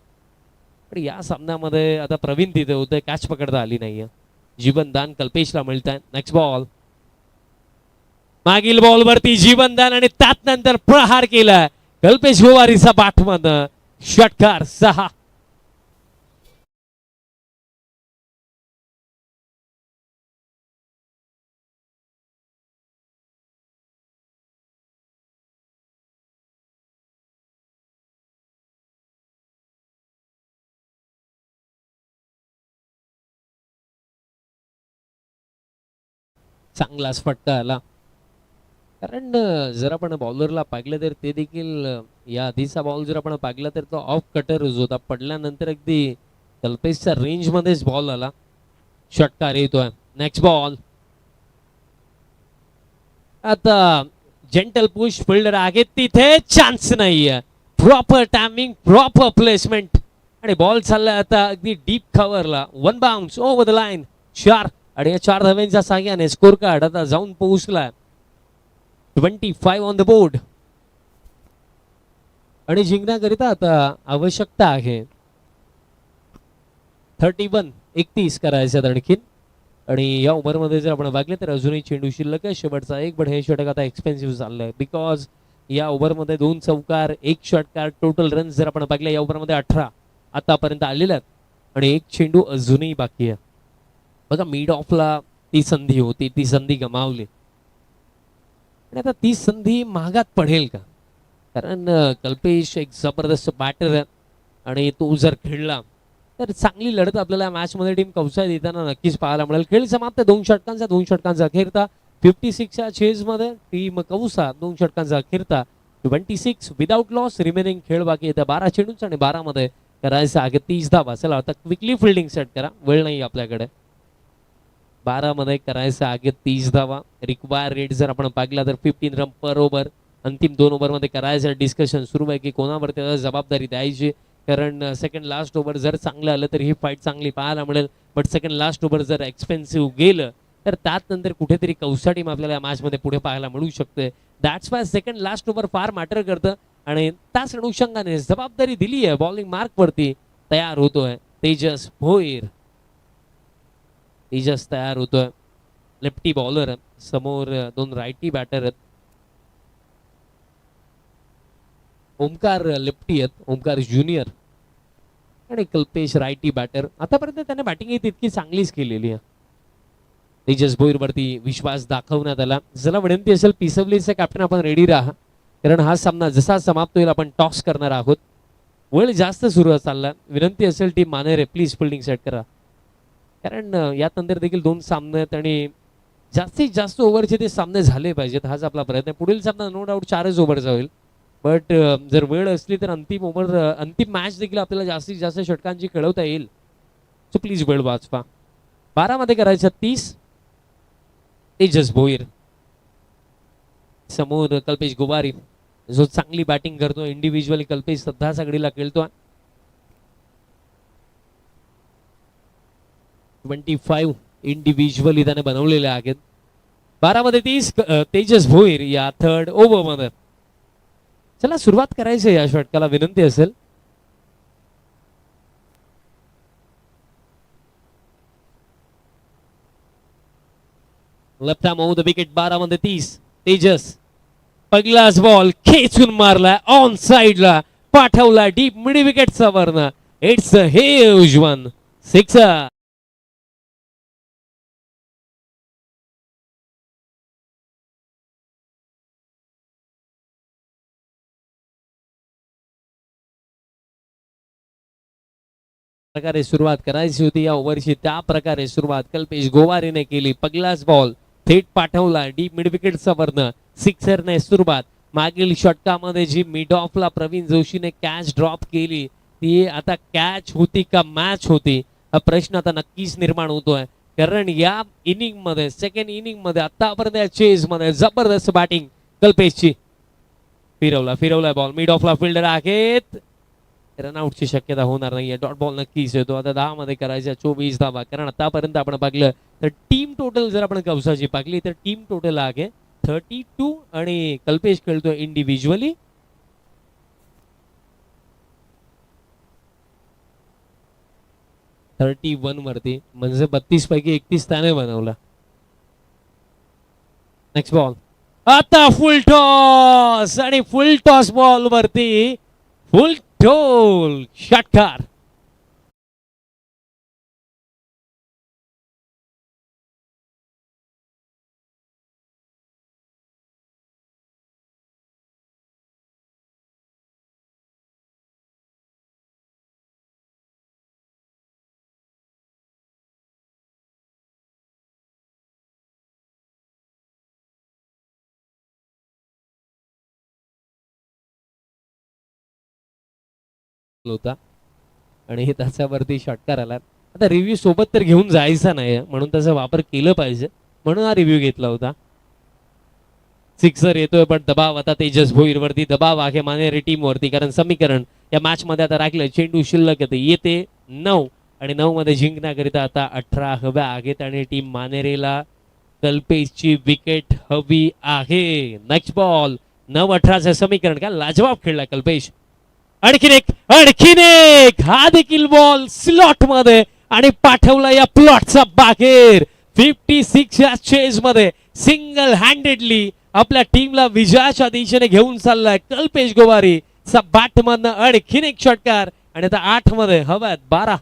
पण या सामन्यामध्ये आता प्रवीण तिथे होते, कॅच पकडता आली नाहीये. जीवनदान कल्पेशला मिळत आहे. Next ball. मागील बॉलवरती जीवनदान आणि त्यात नंतर प्रहार केलाय कल्पेश गोवारीचा बाटमन. षटकार 6. चांगलाच फटका आला. कारण जर आपण बॉलरला पाहिलं तर ते देखील या आधीचा बॉल जर आपण पाहिला तर तो ऑफ कटरच होता. पडल्यानंतर अगदी कल्पेशच्या रेंजमध्येच बॉल आला. षटकार येतोय. Next ball. आता जेंटल पुश. फिल्डर आगे तिथे चान्स नाहीये. प्रॉपर टायमिंग, प्रॉपर प्लेसमेंट आणि बॉल चाललाय आता अगदी डीप कव्हरला. 1 बाउन्स ओव्हर द लाईन. 4 आणि या 4 धाव्यांच्या साह्याने स्कोर कार्ड आता जाऊन पोहोचला 25 ऑन द बोर्ड. आणि जिंकण्याकरिता आता आवश्यकता आहे 31 करायच्यात आणखीन. आणि या ओव्हरमध्ये जर आपण बघले तर अजूनही चेंडू शिल्लक आहे. शेवटचा एक बट हे षटक आता एक्सपेन्सिव्ह चाललंय बिकॉज या ओव्हरमध्ये 2 चौकार 1 षटकार. टोटल रन जर आपण बघले या ओव्हरमध्ये 18 आतापर्यंत आलेले आहेत आणि 1 चेंडू अजूनही बाकी आहे. बघा मिड ऑफला ती संधी होती, ती संधी गमावली आणि आता ती संधी महागात पडेल का? कारण कल्पेश एक जबरदस्त बॅटर आहे आणि तो जर खेळला तर चांगली लढत आपल्याला मॅचमध्ये टीम कौसाय देताना नक्कीच पाहायला मिळेल. खेळ समाप्त 2 षटकांचा अखेरता 56च्या चेजमध्ये टीम कौसा 2 षटकांचा अखेरता 26 विदाउट लॉस. रिमेनिंग खेळ बाकी येत्या 12 चेंडूंचा आणि 12 मध्ये करायचं आहे 30 धावा. चला आता क्विकली फिल्डिंग सेट करा, वेळ नाही आपल्याकडे. 12 मध्ये करायचं आहे 30 धावा. रिक्वायर रेट जर आपण पाहिला तर 15 रन पर ओव्हर. अंतिम 2 ओव्हरमध्ये करायचं डिस्कशन सुरू आहे की कोणावरती जबाबदारी द्यायची. कारण सेकंड लास्ट ओव्हर जर चांगलं आलं तर ही फाईट चांगली पाहायला मिळेल. बट सेकंड लास्ट ओव्हर जर एक्सपेन्सिव्ह गेलं तर त्यात नंतर कुठेतरी कौसा टीम आपल्याला या मॅचमध्ये पुढे पाहायला मिळू शकते. That's why second last over फार मॅटर करतं आणि त्याच अनुषंगाने जबाबदारी दिली आहे. बॉलिंग मार्कवरती तयार होतोय तेजस भोईर. तेजस तयार होतोय. लेफ्टी बॉलर समोर 2 रायटी बॅटर आहेत. ओमकार लेफ्टी आहेत, ओमकार ज्युनियर आणि कल्पेश रायटी बॅटर. आतापर्यंत त्याने बॅटिंग ही तितकी चांगलीच केलेली आहे. तेजस भोईर वरती विश्वास दाखवण्यात आला. जरा विनंती असेल पिसवलीचे कॅप्टन आपण रेडी राहा कारण हा सामना जसा समाप्त होईल आपण टॉस करणार आहोत. वेळ जास्त सुरू चालला. विनंती असेल team Manere please fielding set करा कारण यात नंतर देखील 2 सामने आहेत आणि जास्तीत जास्त ओव्हरचे ते सामने झाले पाहिजेत. हाच आपला प्रयत्न आहे. पुढील सामना नो डाऊट 4च ओव्हरचा होईल. बट जर वेळ असली तर अंतिम मॅच देखील आपल्याला जास्तीत जास्त षटकांची खेळवता येईल. सो प्लीज वेळ वाचवा. 12 मध्ये करायचं 30. तेजस भोईर समोर कल्पेश गोवारी जो चांगली बॅटिंग करतो. इंडिव्हिज्युअली कल्पेश सध्या सगळीला खेळतोय. 25 इंडिव्हिज्युअली त्याने बनवलेले आहेत. 12 मध्ये 30 तेजस भोईर या 3rd ओव्हरमध्ये. चला सुरुवात करायची या षटकाला. विनंती असेल left ham over the wicket. 12 मध्ये 30. तेजस पहिलाच बॉल खेचून मारला ऑन साइडला, पाठवला डीप मिड विकेटचा वरनं. It's a huge one. Sixer. प्रकारे सुरुवात करायची होती या ओव्हरची, त्या प्रकारे सुरुवात कल्पेश गोवारीने केली. पहिलाच बॉल थेट पाठवला डीप मिड विकेटचा वरनं. सिक्सरने सुरुवात. मागील षटकामध्ये जी मिड ऑफला प्रवीण जोशीने कॅच ड्रॉप केली ती आता कॅच होती का मॅच होती हा प्रश्न आता नक्कीच निर्माण होतोय. कारण या इनिंग मध्ये, सेकंड इनिंग मध्ये आतापर्यंत चेज मध्ये जबरदस्त बॅटिंग कल्पेशची. फिरवला बॉल मिड ऑफला, फिल्डर आहेत. रनआउटची शक्यता होणार नाहीये. डॉट बॉल नक्कीच येतो. आता 10 मध्ये करायचा 24 धावा. कारण आतापर्यंत आपण पाहिलं तर टीम टोटल जर आपण कवसाची पाहिली तर टीम टोटल आहे 32 आणि कल्पेश खेळतो इंडिव्हिज्युअली 31 वरती. म्हणजे 32 पैकी 31 त्याने बनवला. Next ball. आता फुल टॉस आणि फुल टॉस बॉल वरती फुल टोल षटकार. होता आणि त्याच्यावरती षटकार आला. आता रिव्ह्यू सोबत तर घेऊन जायचा नाही म्हणून त्याचा वापर केलं पाहिजे म्हणून हा रिव्ह्यू घेतला होता. सिक्सर येतोय पण दबाव आता तेजस भोईर वरती दबाव आहे मानेरे टीम वरती. कारण समीकरण या मॅच मध्ये आता राखलं. चेंडू शिल्लक येते 9 आणि 9 मध्ये जिंकण्याकरिता आता 18 हव्या आहेत आणि टीम मानेरेला कल्पेशची विकेट हवी आहे. नेक्स्ट बॉल 9-18 समीकरण. का लाजवाब खेळला कल्पेश. आणखीन एक हा देखील बॉल स्लॉट मध्ये आणि पाठवला या प्लॉटचा बाहेर. 56 या चेज मध्ये सिंगल हँडेडली आपल्या टीमला विजयाच्या दिशेने घेऊन चाललाय कल्पेश गोवारी. बॅट मधनं आणखीन एक षटकार आणि आता 8 मध्ये हव्यात 12.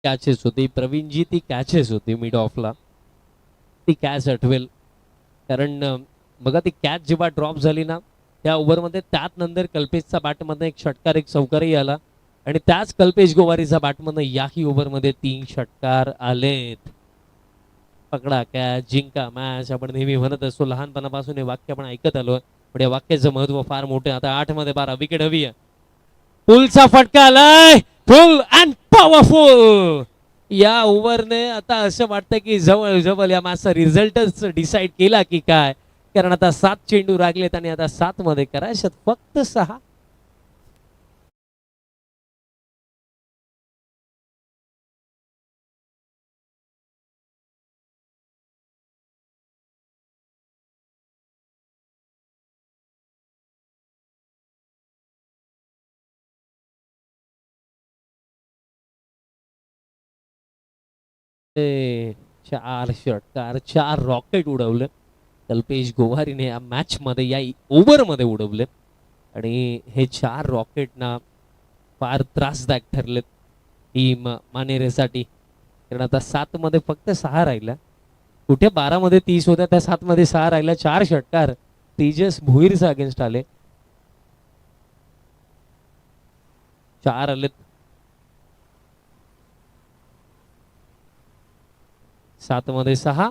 कॅचेस होती प्रवीणजी, ती कॅचेस होती मिड ऑफला. ती कॅच आठवेल कारण बघा ती कॅच जेव्हा ड्रॉप झाली ना त्या ओव्हरमध्ये त्यात नंतर कल्पेशचा बॅटमधनं एक षटकार एक चौकारही आला आणि त्याच कल्पेश गोवारीचा बॅटमधनं याही ओव्हरमध्ये 3 षटकार आलेत. पकडा कॅच जिंका मॅच आपण नेहमी म्हणत असतो. लहानपणापासून हे वाक्य आपण ऐकत आलो पण या वाक्याचं महत्व फार मोठे. आता 8 मध्ये 12 विकेट हवी आहे. पुलचा फटका आलाय फुल अँड पॉवरफुल. या ओव्हरने आता असं वाटतं की जवळ जवळ या मॅचचा रिझल्टच डिसाइड केला की काय. कारण आता 7 चेंडू रागलेत आणि आता 7 मध्ये करायच्यात फक्त 6. ते 4 षटकार 4 रॉकेट उडवले कल्पेश गोवारीने या मॅच मध्ये या ओव्हर मध्ये उडवले आणि हे 4 रॉकेट ना फार त्रासदायक ठरलेत टीम मानेरेसाठी. कारण आता 7 मध्ये फक्त 6 राहिल्या. कुठे 12 मध्ये 30 होत्या त्या 7 मध्ये 6 राहिल्या. 4 षटकार तेजस भोईरचा अगेन्स्ट आले. 4 आलेत. 7 मध्ये 6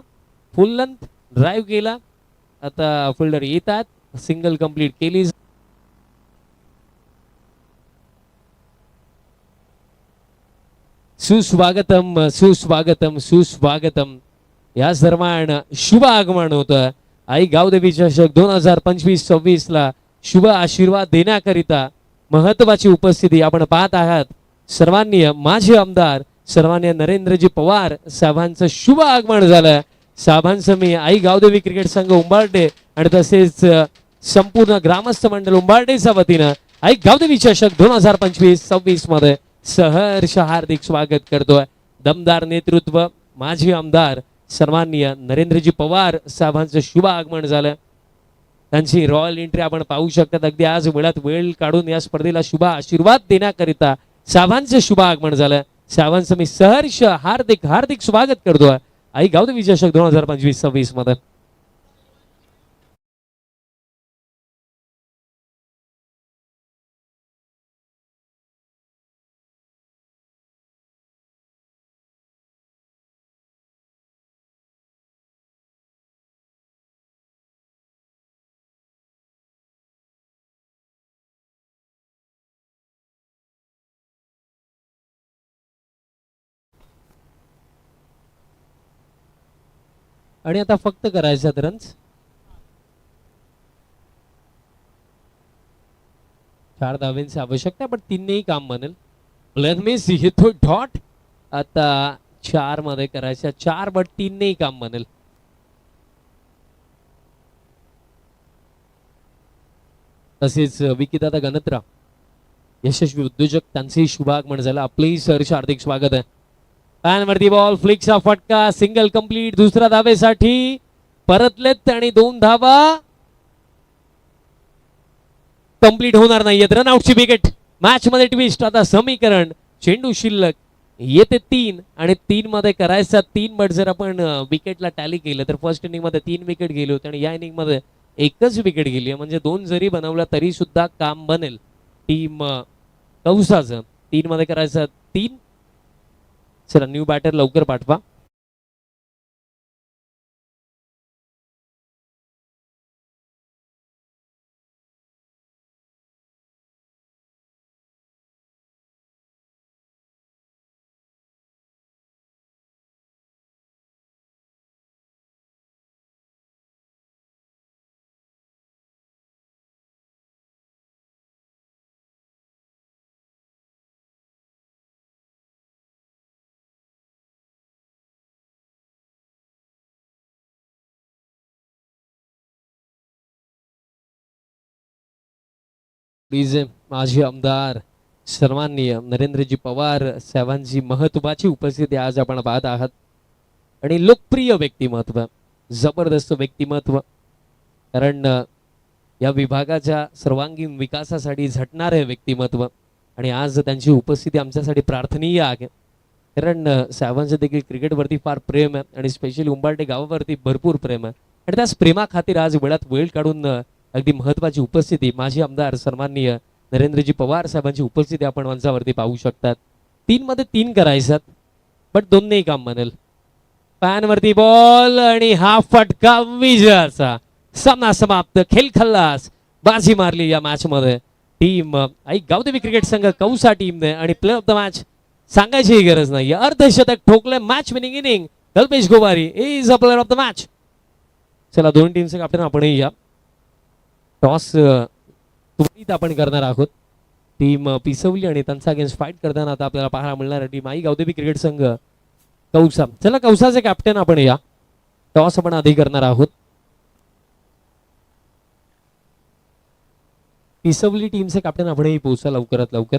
फुल लेंथ ड्राईव्ह केला. आता फिल्डर येतात. सिंगल कंप्लीट केली. सुस्वागतम सुस्वागतम सुस्वागतम. या दरम्यान शुभ आगमन होतं आई गावदेवी चषक 2025-26 ला शुभ आशीर्वाद देण्याकरिता महत्वाची उपस्थिती आपण पाहत आहात. सर्वांनी माजी आमदार सर्वांनी नरेंद्रजी पवार साहेबांचं शुभ आगमन झालं. साहेबांचं मी आई गावदेवी क्रिकेट संघ उंबारडे आणि तसेच संपूर्ण ग्रामस्थ मंडळ उंबारडेच्या वतीनं आई गावदेवी चषक 2025-26 मध्ये सहर्ष हार्दिक स्वागत करतोय. दमदार नेतृत्व माजी आमदार सन्माननीय नरेंद्रजी पवार साहेबांचं शुभ आगमन झालं. त्यांची रॉयल एंट्री आपण पाहू शकतात. अगदी आज वेळात वेळ काढून या स्पर्धेला शुभ आशीर्वाद देण्याकरिता साहेबांचं शुभ आगमन झालं. साहेबांचं मी सहर्ष हार्दिक हार्दिक स्वागत करतोय आई गावदेवी चषक 2025-26 मध्ये. आणि आता फक्त करायचं रन्स 4 धावांची आवश्यकता पण 3नेही काम बनेल. प्लेनमेस येतो डॉट आता 4 मध्ये करायचं 4 बट 3नेही काम बनेल. तसेच विकीदादा गणत्रा यशस्वी उद्योजक त्यांचेही शुभागमन झालं. आपलेही सहर्ष हार्दिक स्वागत आहे. पॅनवरती बॉल फ्लिकचा फटका सिंगल कंप्लीट. दुसऱ्या धावेसाठी परतलेत आणि 2 धावा कंप्लीट होणार नाहीयेत. रनआउटची विकेट. मॅच मध्ये ट्विस्ट. आता समीकरण चेंडू शिल्लक येते 3 आणि 3 मध्ये करायचा 3 बट जर आपण विकेटला टॅली केलं तर फर्स्ट इनिंग मध्ये 3 विकेट गेले होते आणि या इनिंग मध्ये एकच विकेट गेली म्हणजे 2 जरी बनवला तरी सुद्धा काम बनेल. टीम कौसाचं 3 मध्ये करायचं 3. चला न्यू बॅटर लवकर पाठवा. प्लीज माजी आमदार सन्माननीय नरेंद्रजी पवार साहेबांची महत्वाची उपस्थिती आज आपण पाहत आहात. आणि लोकप्रिय व्यक्तिमत्व जबरदस्त व्यक्तिमत्व कारण या विभागाच्या सर्वांगीण विकासासाठी झटणारे व्यक्तिमत्व आणि आज त्यांची उपस्थिती आमच्यासाठी प्रार्थनीय आहे. कारण साहेबांचं देखील क्रिकेटवरती फार प्रेम आहे आणि स्पेशली उंबारडे गावावरती भरपूर प्रेम आहे आणि त्याच प्रेमाखातीर आज वेळात वेळ काढून अगदी महत्वाची उपस्थिती माजी आमदार सन्माननीय नरेंद्रजी पवार साहेबांची उपस्थिती आपण मंचावरती पाहू शकतात. 3 मध्ये 3 करायच्यात बट 2नेही काम बनेल. पॅनवरती बॉल आणि हा फटका विजयाचा. सामना समाप्त. खेळ खल्लास. बाजी मारली या मॅच मध्ये टीम आई गावदेवी क्रिकेट संघ कौसा टीमने आणि प्ले ऑफ द मॅच सांगायची गरज नाही. अर्धशतक ठोकले. Match winning inning Kalpesh Gowari is a player of the match. चला दोन टीमचे कॅप्टन आपणही या. टॉस त्वरित आपण करणार आहोत. टीम पिसवली आणि त्यांचा अगेन्स्ट फाईट करताना आता आपल्याला पाहायला मिळणार टीम आई गावदेवी क्रिकेट संघ कौसा. चला कौसाचे कॅप्टन आपण या. टॉस आपण आधी करणार आहोत. पिसवली टीमचे कॅप्टन आपणही पोहोचा लवकरात लवकर.